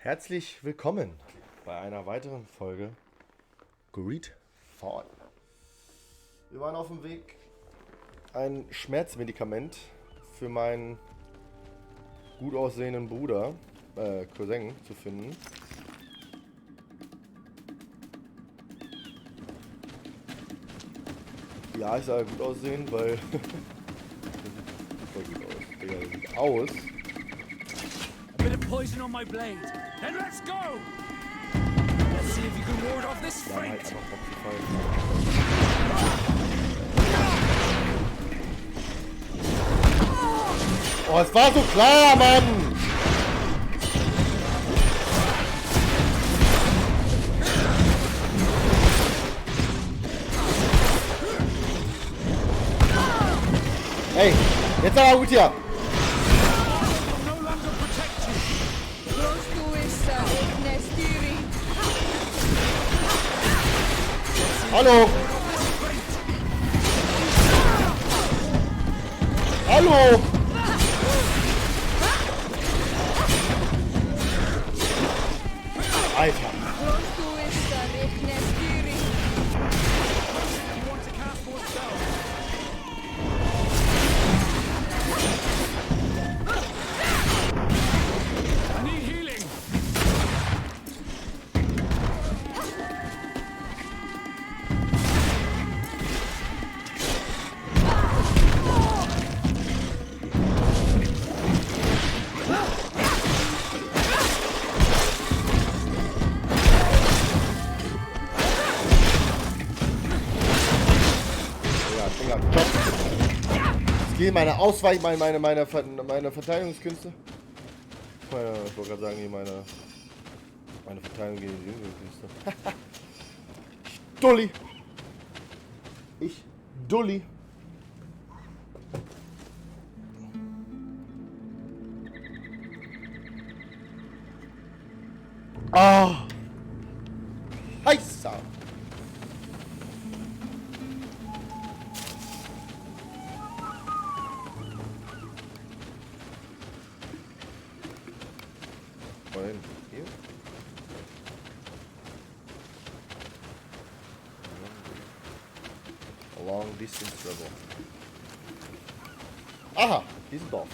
Herzlich willkommen bei einer weiteren Folge GreedFall. Wir waren auf dem Weg, ein Schmerzmedikament für meinen gut aussehenden Bruder, Cousin, zu finden. Ja, ich sage gut aussehen, weil voll gut aus. Digga, der sieht aus. A bit of poison on my blade. Then let's go! Let's see if you can ward off this Ja, halt fate! einfach Bock zu fallen. Oh, es war so klar, Mann! Ey, jetzt aber gut hier! Hallo! Hallo! Alter! Meine Ausweich, meine Verteidigungskünste. Ich wollte gerade sagen, hier meine Verteidigung gegen die Jüngerkünste. Dulli! Ich Dulli! Ah! Heißer! Hier. A long distance travel. Aha, dieses Dorf.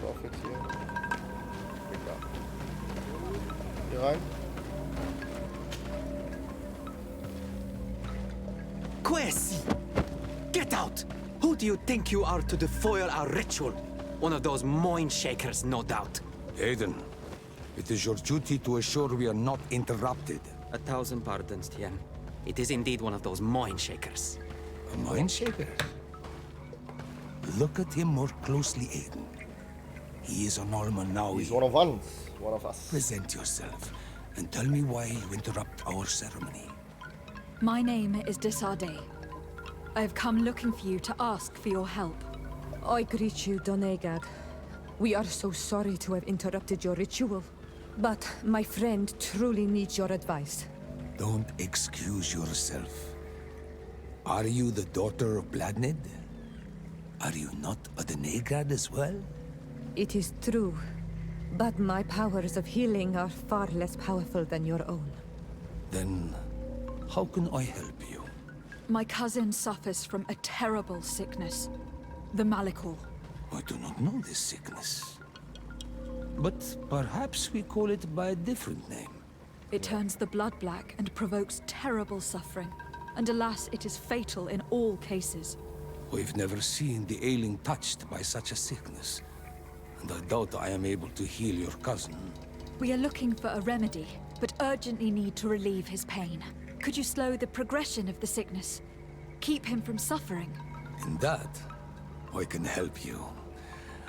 Dorf jetzt hier. Egal. Hier rein. Get out! Who do you think you are to foil our ritual? One of those mind shakers, no doubt. Aiden, it is your duty to assure we are not interrupted. 1,000 pardons, Tien. It is indeed one of those mind shakers. A mind shaker? Look at him more closely, Aiden. He is an Almanawi. He's one of us. One of us. Present yourself and tell me why you interrupt our ceremony. My name is Desade. I have come looking for you to ask for your help. I greet you, Donegad. We are so sorry to have interrupted your ritual. But my friend truly needs your advice. Don't excuse yourself. Are you the daughter of Bladnid? Are you not a Donegad as well? It is true. But my powers of healing are far less powerful than your own. Then, how can I help you? My cousin suffers from a terrible sickness. The Malikor. I do not know this sickness. But perhaps we call it by a different name. It turns the blood black and provokes terrible suffering. And alas, it is fatal in all cases. We've never seen the ailing touched by such a sickness. And I doubt I am able to heal your cousin. We are looking for a remedy, but urgently need to relieve his pain. Could you slow the progression of the sickness? Keep him from suffering? In that, I can help you.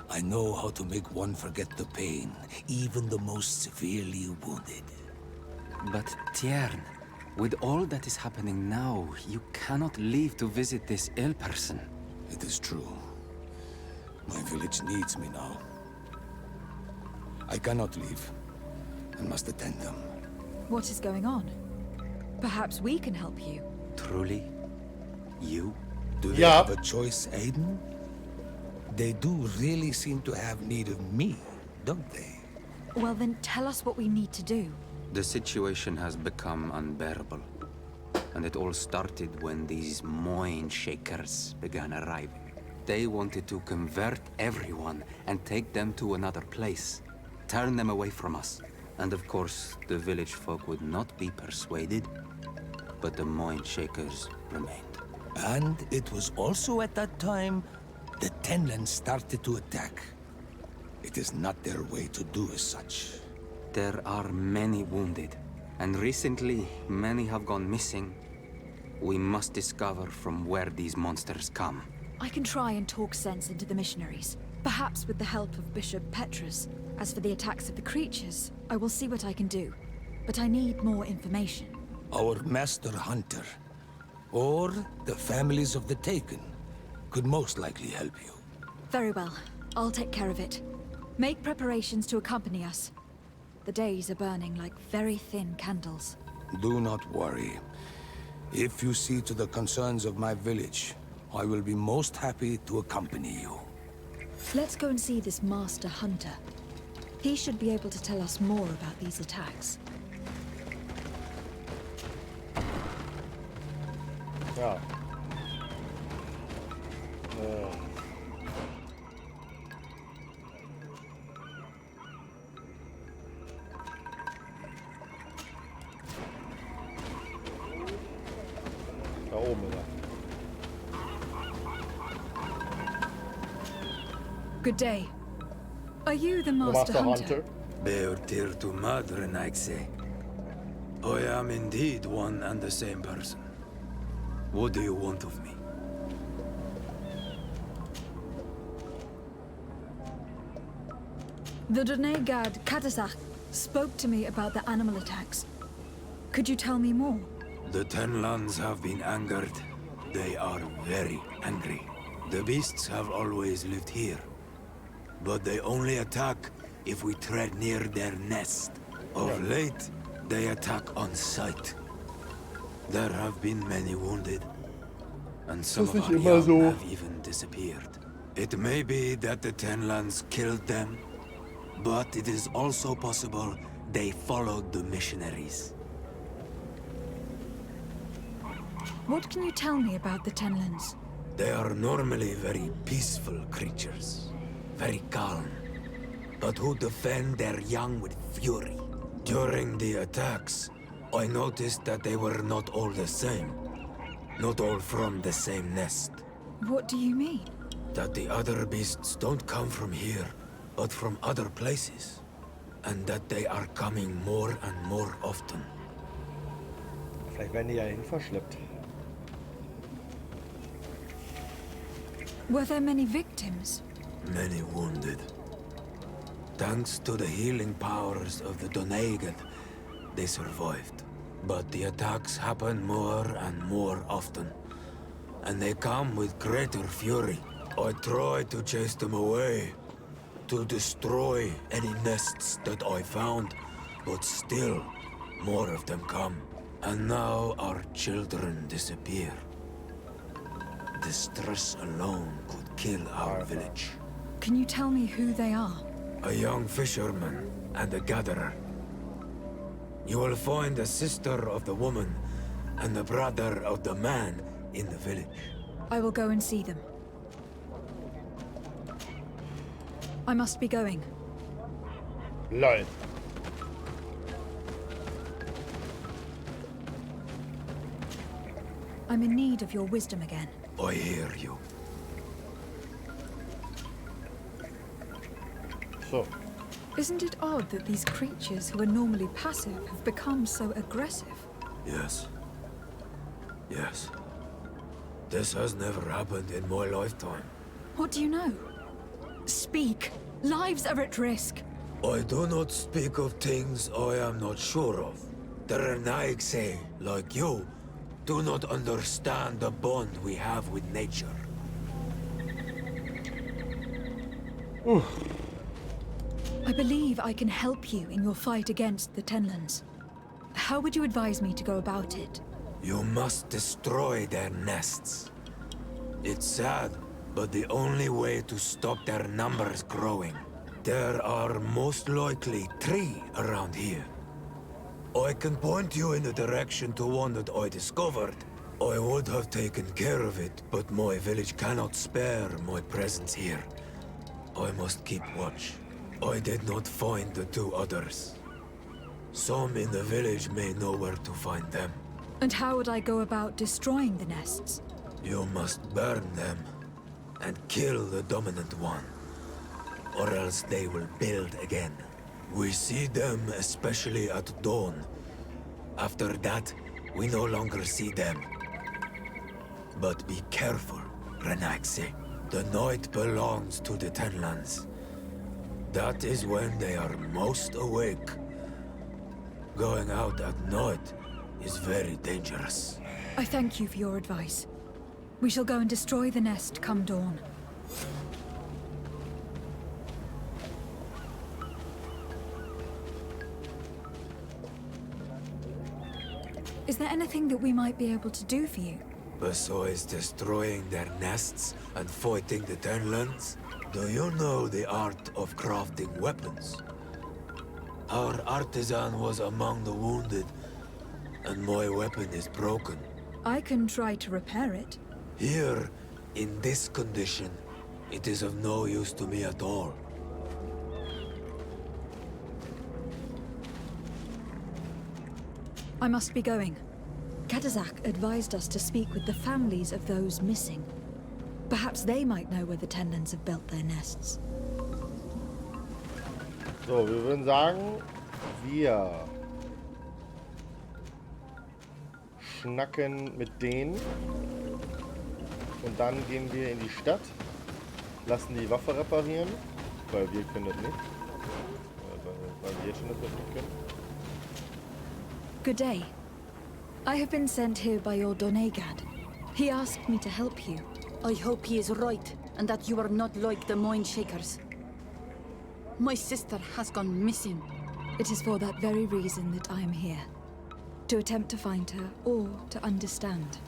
I know how to make one forget the pain, even the most severely wounded. But Tiern, with all that is happening now, you cannot leave to visit this ill person. It is true. My village needs me now. I cannot leave. I must attend them. What is going on? Perhaps we can help you. Truly? You? Do they Yeah. have a choice, Aiden? They do really seem to have need of me, don't they? Well, then tell us what we need to do. The situation has become unbearable. And it all started when these mind shakers began arriving. They wanted to convert everyone and take them to another place. Turn them away from us. And of course, the village folk would not be persuaded. But the mind shakers remained. And it was also at that time the Tenlands started to attack. It is not their way to do as such. There are many wounded. And recently, many have gone missing. We must discover from where these monsters come. I can try and talk sense into the missionaries. Perhaps with the help of Bishop Petrus. As for the attacks of the creatures, I will see what I can do. But I need more information. Our master hunter, or the families of the taken, could most likely help you. Very well. I'll take care of it. Make preparations to accompany us. The days are burning like very thin candles. Do not worry. If you see to the concerns of my village, I will be most happy to accompany you. Let's go and see this master hunter. He should be able to tell us more about these attacks. Ja. Da oben ist er. Good day. Are you the Der master Master hunter? Hunter. Beortir to Madren, I say. I am indeed one and the same person. What do you want of me? The Donegad Katasach spoke to me about the animal attacks. Could you tell me more? The Tenlands have been angered. They are very angry. The beasts have always lived here. But they only attack if we tread near their nest. Of late, they attack on sight. There have been many wounded. And some of nicht our immer young so. have even disappeared. It may be that the Tenlands killed them, but it is also possible they followed the missionaries. What can you tell me about the Tenlands? They are normally very peaceful creatures, very calm, but who defend their young with fury. During the attacks, I noticed that they were not all the same. Not all from the same nest. What do you mean? That the other beasts don't come from here, but from other places. And that they are coming more and more often. Vielleicht werden die ja hin verschleppt. Were there many victims? Many wounded. Thanks to the healing powers of the Donegad, they survived. But the attacks happen more and more often. And they come with greater fury. I try to chase them away. To destroy any nests that I found. But still, more of them come. And now our children disappear. The stress alone could kill our village. Can you tell me who they are? A young fisherman and a gatherer. You will find the sister of the woman and the brother of the man in the village. I will go and see them. I must be going. LOL. I'm in need of your wisdom again. I hear you. So. Isn't it odd that these creatures who are normally passive have become so aggressive? Yes. Yes. This has never happened in my lifetime. What do you know? Speak. Lives are at risk. I do not speak of things I am not sure of. The Reichtümer, like you, do not understand the bond we have with nature. I believe I can help you in your fight against the Tenlands. How would you advise me to go about it? You must destroy their nests. It's sad, but the only way to stop their numbers growing. There are most likely 3 around here. I can point you in the direction to one that I discovered. I would have taken care of it, but my village cannot spare my presence here. I must keep watch. I did not find the 2 others. Some in the village may know where to find them. And how would I go about destroying the nests? You must burn them and kill the dominant one, or else they will build again. We see them especially at dawn. After that, we no longer see them. But be careful, Renaxe. The night belongs to the Tenlands. That is when they are most awake. Going out at night is very dangerous. I thank you for your advice. We shall go and destroy the nest come dawn. Is there anything that we might be able to do for you? Besides destroying their nests and fighting the Tenlands, do you know the art of crafting weapons? Our artisan was among the wounded, and my weapon is broken. I can try to repair it. Here, in this condition, it is of no use to me at all. I must be going. Katazak advised us to speak with the families of those missing. Perhaps they might know where the Tenlands have built their nests. So, wir würden sagen, wir schnacken mit denen und dann gehen wir in die Stadt, lassen die Waffe reparieren, weil wir können das nicht. Weil wir jetzt schon das nicht können. Good day. I have been sent here by your Donegad. He asked me to help you. I hope he is right, and that you are not like the Mind Shakers. My sister has gone missing. It is for that very reason that I am here. To attempt to find her, or to understand.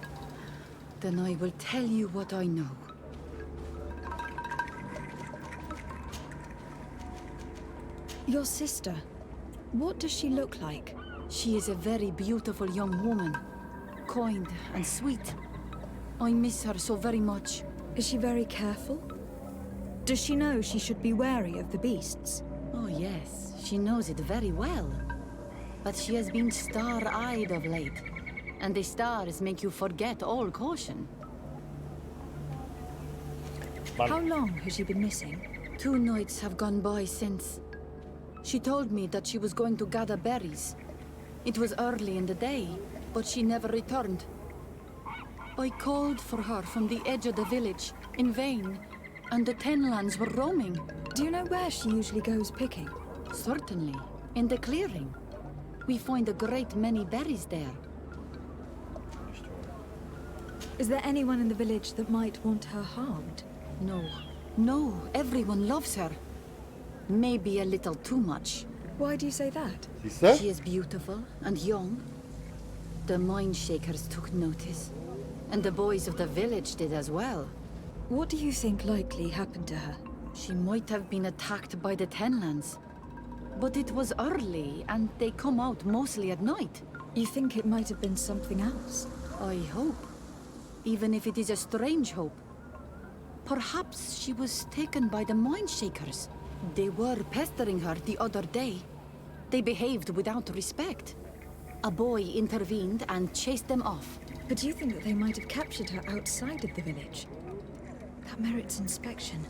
Then I will tell you what I know. Your sister, what does she look like? She is a very beautiful young woman. Kind and sweet. I miss her so very much. Is she very careful? Does she know she should be wary of the beasts? Oh yes, she knows it very well. But she has been star-eyed of late. And the stars make you forget all caution. How long has she been missing? 2 nights have gone by since. She told me that she was going to gather berries. It was early in the day, but she never returned. I called for her from the edge of the village, in vain, and the Tenlands were roaming. Do you know where she usually goes picking? Certainly, in the clearing. We find a great many berries there. Is there anyone in the village that might want her harmed? No, everyone loves her. Maybe a little too much. Why do you say that? Siehste? She is beautiful and young. The Mind Shakers took notice. And the boys of the village did as well. What do you think likely happened to her? She might have been attacked by the Tenlands. But it was early, and they come out mostly at night. You think it might have been something else? I hope. Even if it is a strange hope. Perhaps she was taken by the Mind Shakers. They were pestering her the other day. They behaved without respect. A boy intervened and chased them off. But do you think that they might have captured her outside of the village? That merits inspection.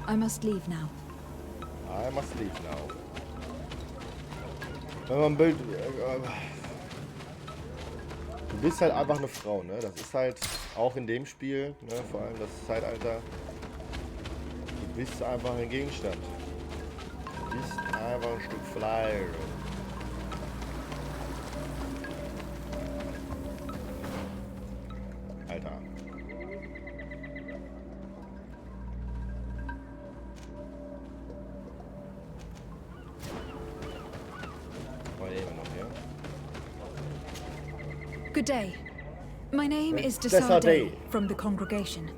I must leave now. I must leave now. Wenn man ein Bild... Du bist halt einfach eine Frau, ne? Das ist halt auch in dem Spiel, ne? Vor allem das Zeitalter. Du bist einfach ein Gegenstand. Du bist einfach ein Stück Fleisch. Alter. Good day. My name is Desade. Desade from the congregation.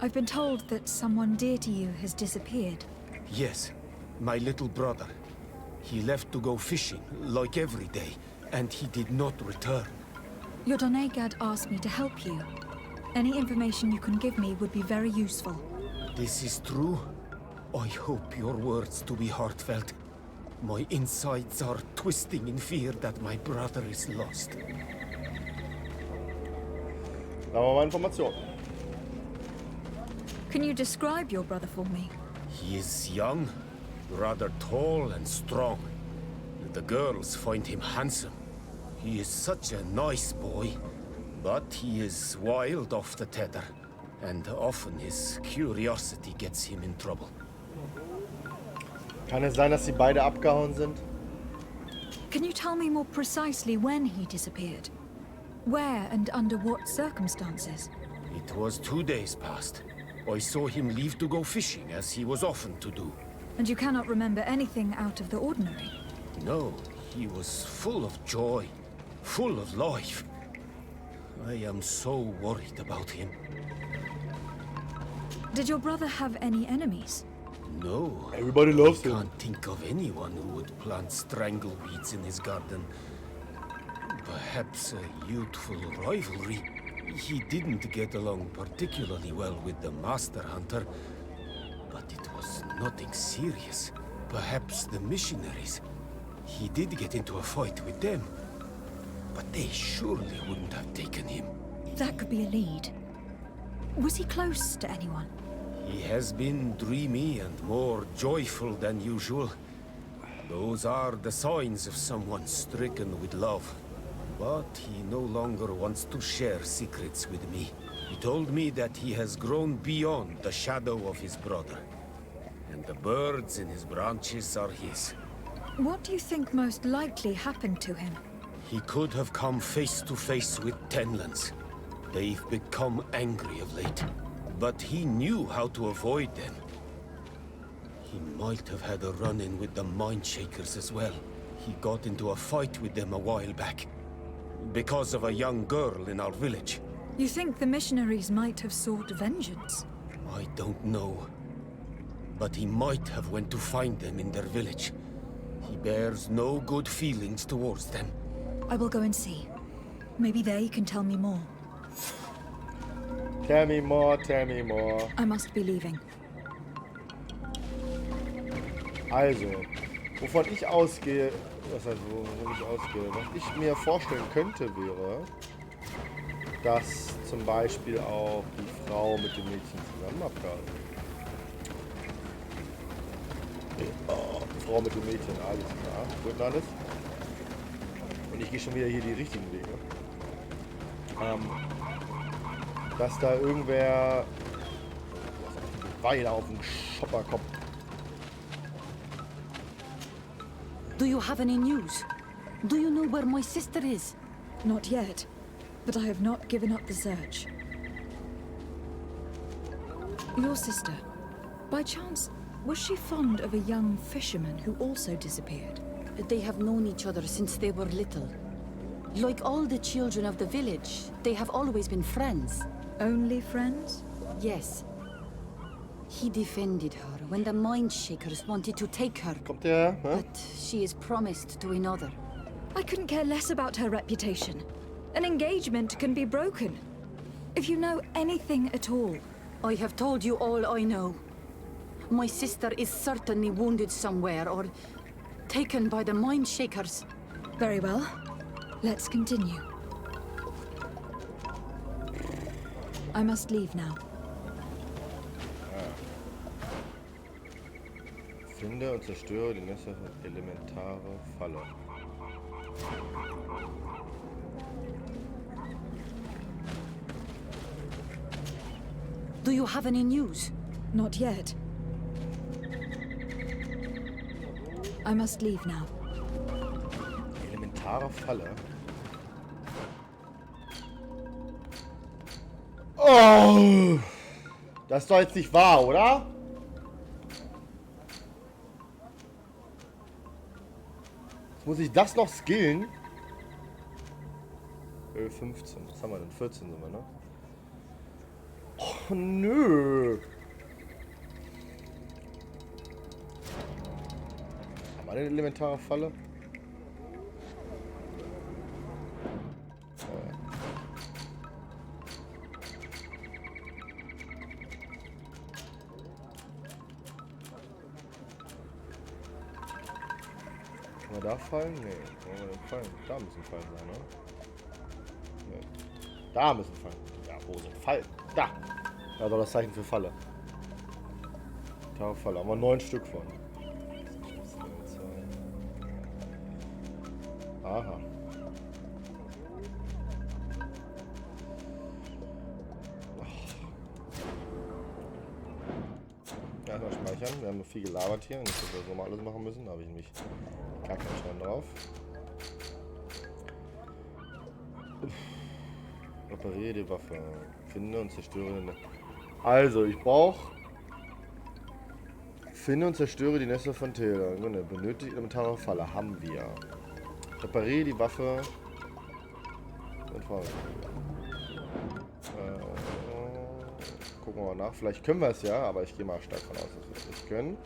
I've been told that someone dear to you has disappeared. Yes, my little brother. He left to go fishing, like every day, and he did not return. Your Donegad asked me to help you. Any information you can give me would be very useful. This is true? I hope your words to be heartfelt. My insides are twisting in fear that my brother is lost. Da haben wir mal Informationen. Can you describe your brother for me? He is young, rather tall and strong. The girls find him handsome. He is such a nice boy, but he is wild off the tether, and often his curiosity gets him in trouble. Kann es sein, dass sie beide abgehauen sind? Can you tell me more precisely when he disappeared? Where and under what circumstances? It was 2 days past. I saw him leave to go fishing, as he was often to do. And you cannot remember anything out of the ordinary? No, he was full of joy, full of life. I am so worried about him. Did your brother have any enemies? No. Everybody loves I him. can't think of anyone who would plant strangleweeds in his garden. Perhaps a youthful rivalry. He didn't get along particularly well with the master hunter, but it was nothing serious. Perhaps the missionaries. He did get into a fight with them, but they surely wouldn't have taken him. That could be a lead. Was he close to anyone? He has been dreamy and more joyful than usual. Those are the signs of someone stricken with love. But he no longer wants to share secrets with me. He told me that he has grown beyond the shadow of his brother. And the birds in his branches are his. What do you think most likely happened to him? He could have come face to face with Tenlands. They've become angry of late. But he knew how to avoid them. He might have had a run-in with the Mindshakers as well. He got into a fight with them a while back. Because of a young girl in our village. You think the missionaries might have sought vengeance? I don't know. But he might have went to find them in their village. He bears no good feelings towards them. I will go and see. Maybe they can tell me more. Tell me more, tell me more. I must be leaving. Also, wovon ich ausgehe, was heißt, wovon ich ausgehe, was ich mir vorstellen könnte, wäre, dass zum Beispiel auch die Frau mit dem Mädchen zusammen abgehalten. Oh, die Frau mit dem Mädchen, alles klar, gut alles. Und ich gehe schon wieder hier die richtigen Wege. Dass da irgendwer Weil auf den Schopper kommt. Do you have any news? Do you know where my sister is? Not yet, but I have not given up the search. Your sister, by chance, was she fond of a young fisherman who also disappeared? They have known each other since they were little. Like all the children of the village, they have always been friends. Only friends? Yes. He defended her when the Mindshakers wanted to take her. Kommt der? Hä? But she is promised to another. I couldn't care less about her reputation. An engagement can be broken. If you know anything at all. I have told you all I know. My sister is certainly wounded somewhere or taken by the Mindshakers. Very well. Let's continue. I must leave now. Finde und zerstöre die nächste elementare Falle. Do you have any news? Not yet. I must leave now. Elementare Falle? Oh! Das ist doch jetzt nicht wahr, oder? Jetzt muss ich das noch skillen? 15. Was haben wir denn? 14 sind wir, ne? Oh, nö. Haben wir eine elementare Falle? Können wir da fallen? Nee. Wollen wir denn fallen? Da müssen Fallen sein, ne? Nee. Da müssen Fallen. Ja, wo sind Fallen? Da! Da soll das Zeichen für Falle. Falle. Haben wir 9 Stück von. Aha. Erstmal speichern. Wir haben viel gelabert hier. Nicht, dass wir das nochmal alles machen müssen. Da habe ich nämlich gar keinen Schein drauf. Repariere die Waffe. Finde und zerstöre. Also, ich brauche. Finde und zerstöre die Nester von Täler. Benötigt elementare Falle. Haben wir. Repariere die Waffe. Gucken wir mal nach. Vielleicht können wir es ja, aber ich gehe mal stark davon aus, dass wir es nicht können.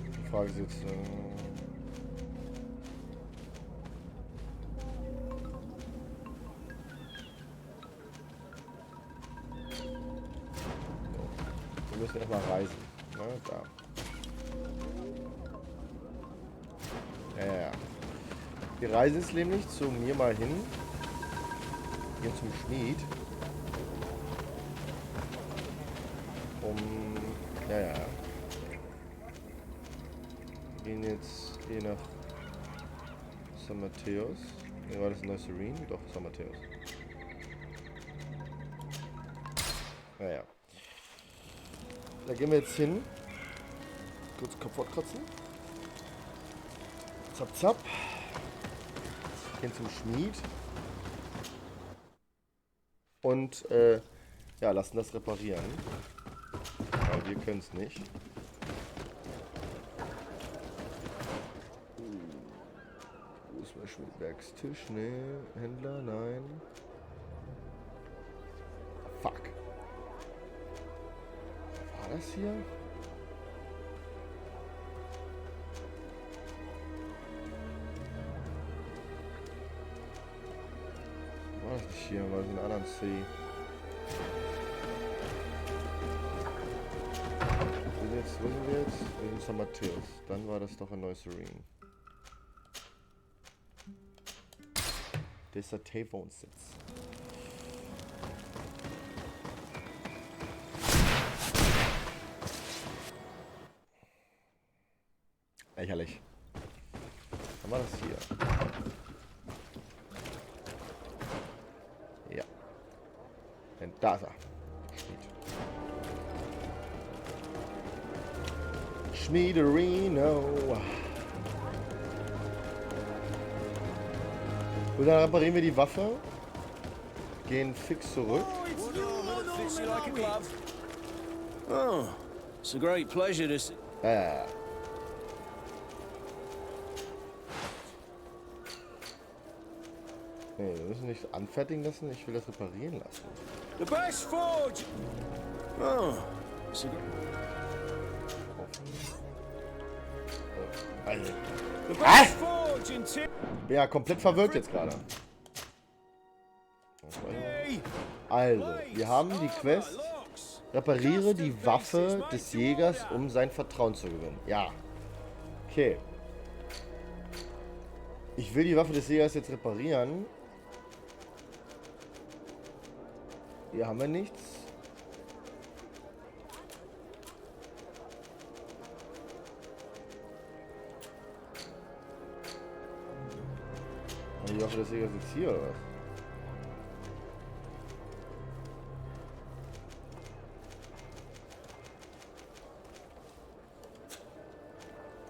Die Frage ist jetzt... wir müssen erstmal reisen. Ne? Da. Ja. Wir reisen jetzt nämlich zu mir mal hin. Gehen zum Schmied. Ja. Gehen jetzt hier nach San Matthäus. Ne, war das Neues Dorf? Doch, San Matthäus. Naja. Da gehen wir jetzt hin. Kurz Kopf fortkratzen. Zap, zap. Gehen zum Schmied. Und, ja, lassen das reparieren. Weil wir können es nicht. Wo ist mein Schmiedwerkstisch? Nee. Händler? Nein. Fuck. War das hier? War das nicht hier? War das in einem anderen See? Wo sind wir jetzt? In San Matthäus. Dann war das doch ein neues Ring. Das ist der Tavon-Sitz. Lächerlich. Haben wir das hier? Ja. Und da ist er. Schmiederino. Und dann reparieren wir die Waffe. Gehen fix zurück. Oh, it's a great pleasure to see. Nee, wir müssen nicht anfertigen lassen, ich will das reparieren lassen. The best forge! Oh, it's a Also. The best forge in Ich bin ja komplett verwirrt jetzt gerade. Also, wir haben die Quest. Repariere die Waffe des Jägers, um sein Vertrauen zu gewinnen. Ja. Okay. Ich will die Waffe des Jägers jetzt reparieren. Hier haben wir nichts. Die Waffe des Jägers jetzt hier, oder was?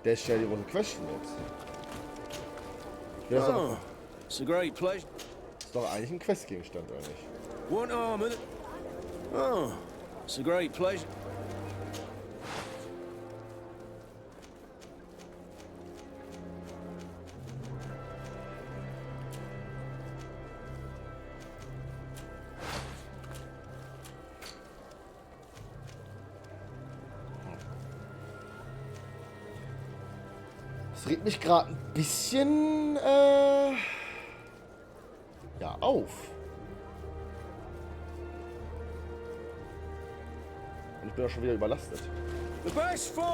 Der ist ja die große Question jetzt. Das Oh, it's a great pleasure. ist doch eigentlich ein Questgegenstand, oder nicht? One arm in it. Oh, It's a great pleasure. Das regt mich gerade ein bisschen ja, auf. Und ich bin auch schon wieder überlastet.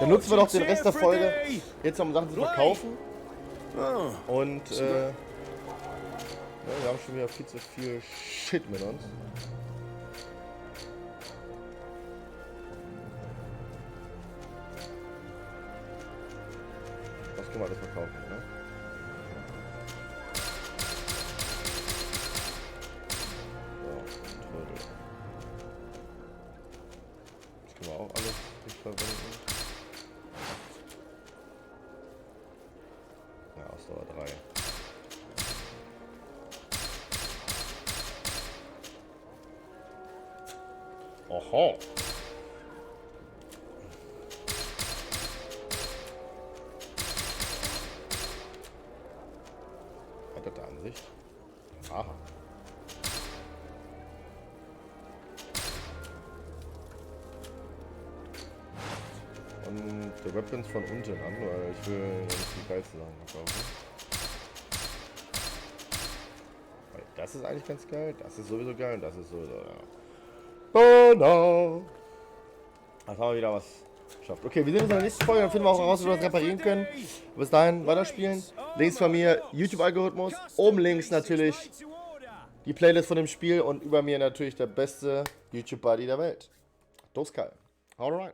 Dann nutzen wir doch den Rest der Folge jetzt, um Sachen zu verkaufen. Und ja, wir haben schon wieder viel zu viel Shit mit uns. Was können wir alles verkaufen, ne? So, Trödel. Das können wir auch alles nicht verwenden. Ja, Ausdauer 3. Oho. Erwartete Ansicht. Aha. Und die Weapons von unten an, weil ich will nicht die geilsten Sachen verkaufen. Weil das ist eigentlich ganz geil, das ist sowieso geil und das ist sowieso, ja. Oh no! Jetzt haben wir wieder was geschafft. Okay, wir sehen uns in der nächsten Folge, dann finden wir auch heraus, wie wir das reparieren können. Bis dahin, weiterspielen. Links von mir, YouTube-Algorithmus. Oben links natürlich die Playlist von dem Spiel und über mir natürlich der beste YouTube-Buddy der Welt. Dos Kai. Hau rein.